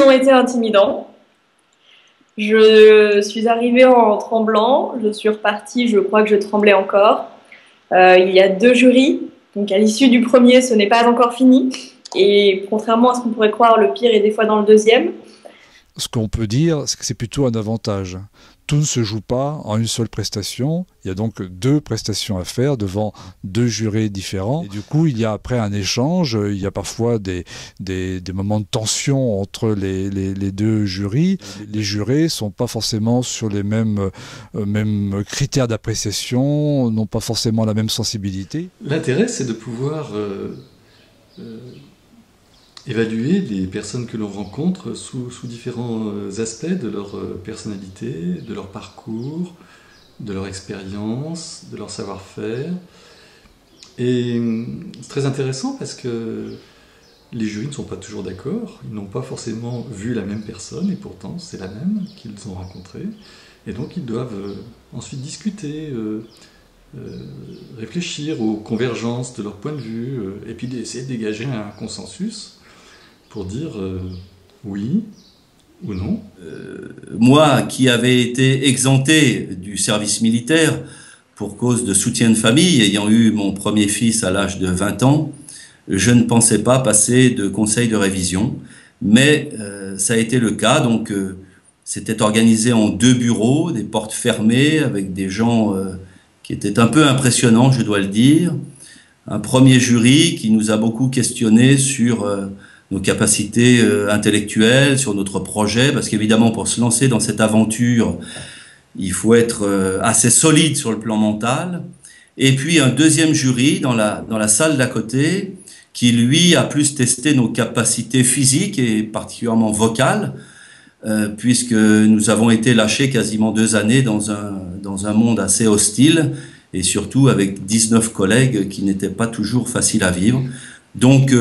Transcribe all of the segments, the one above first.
ont été intimidants. Je suis arrivée en tremblant, je suis repartie, je crois que je tremblais encore. Il y a 2 jurys, donc à l'issue du premier, ce n'est pas encore fini. Et contrairement à ce qu'on pourrait croire, le pire est des fois dans le deuxième. Ce qu'on peut dire, c'est que c'est plutôt un avantage. Tout ne se joue pas en une seule prestation. Il y a donc 2 prestations à faire devant 2 jurés différents. Et du coup, il y a après un échange. Il y a parfois des moments de tension entre les 2 jurys. Les jurés ne sont pas forcément sur les mêmes critères d'appréciation, n'ont pas forcément la même sensibilité. L'intérêt, c'est de pouvoir évaluer les personnes que l'on rencontre sous différents aspects de leur personnalité, de leur parcours, de leur expérience, de leur savoir-faire. Et c'est très intéressant parce que les jurys ne sont pas toujours d'accord, ils n'ont pas forcément vu la même personne, et pourtant c'est la même qu'ils ont rencontrée. Et donc ils doivent ensuite discuter, réfléchir aux convergences de leur point de vue, et puis essayer de dégager un consensus pour dire oui ou non. Moi, qui avais été exempté du service militaire pour cause de soutien de famille, ayant eu mon premier fils à l'âge de 20 ans, je ne pensais pas passer de conseil de révision, mais ça a été le cas. Donc c'était organisé en 2 bureaux, des portes fermées, avec des gens qui étaient un peu impressionnants, je dois le dire. Un premier jury qui nous a beaucoup questionné sur nos capacités intellectuelles, sur notre projet, parce qu'évidemment, pour se lancer dans cette aventure, il faut être assez solide sur le plan mental. Et puis un deuxième jury dans la salle d'à côté, qui lui a plus testé nos capacités physiques et particulièrement vocales, puisque nous avons été lâchés quasiment 2 années dans un monde assez hostile, et surtout avec 19 collègues qui n'étaient pas toujours faciles à vivre. Donc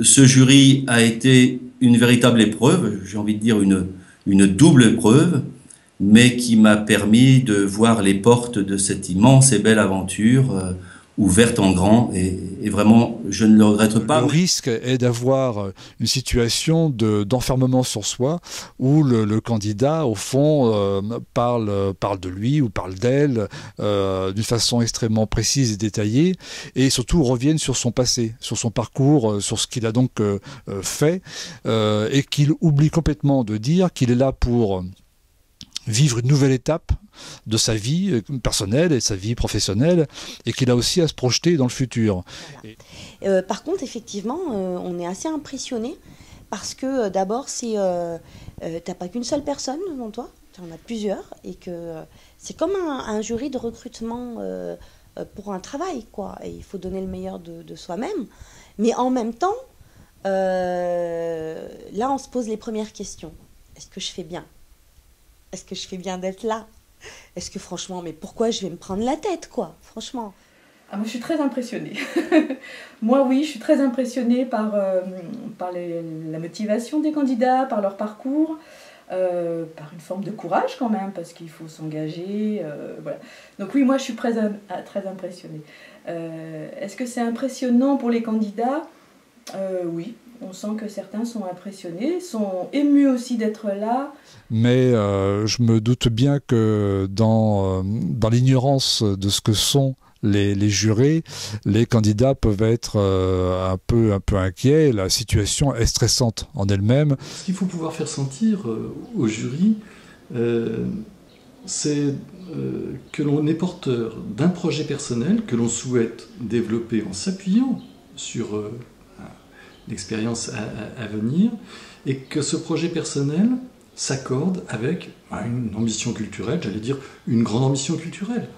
ce jury a été une véritable épreuve, j'ai envie de dire une double épreuve, mais qui m'a permis de voir les portes de cette immense et belle aventure ouvertes en grand, et vraiment je ne le regrette pas. Le risque est d'avoir une situation d'enfermement sur soi où le candidat au fond parle de lui ou parle d'elle d'une façon extrêmement précise et détaillée, et surtout revienne sur son passé, sur son parcours, sur ce qu'il a donc fait, et qu'il oublie complètement de dire qu'il est là pour vivre une nouvelle étape de sa vie personnelle et sa vie professionnelle, et qu'il a aussi à se projeter dans le futur. Voilà. Par contre, effectivement, on est assez impressionné parce que d'abord, t'as pas qu'une seule personne devant toi, tu en as plusieurs, et que c'est comme un jury de recrutement pour un travail, quoi. Et il faut donner le meilleur de soi-même, mais en même temps, là, on se pose les premières questions. Est-ce que je fais bien ? Est-ce que je fais bien d'être là ? Est-ce que franchement, mais pourquoi je vais me prendre la tête, quoi, franchement ? Moi, je suis très impressionnée. Moi, oui, je suis très impressionnée par la motivation des candidats, par leur parcours, par une forme de courage quand même, parce qu'il faut s'engager. Voilà. Donc oui, moi, je suis très impressionnée. Est-ce que c'est impressionnant pour les candidats ? Oui. On sent que certains sont impressionnés, sont émus aussi d'être là. Mais je me doute bien que dans l'ignorance de ce que sont les jurés, les candidats peuvent être un peu inquiets. La situation est stressante en elle-même. Ce qu'il faut pouvoir faire sentir au jury, c'est que l'on est porteur d'un projet personnel que l'on souhaite développer en s'appuyant sur l'expérience à venir, et que ce projet personnel s'accorde avec une ambition culturelle, j'allais dire une grande ambition culturelle.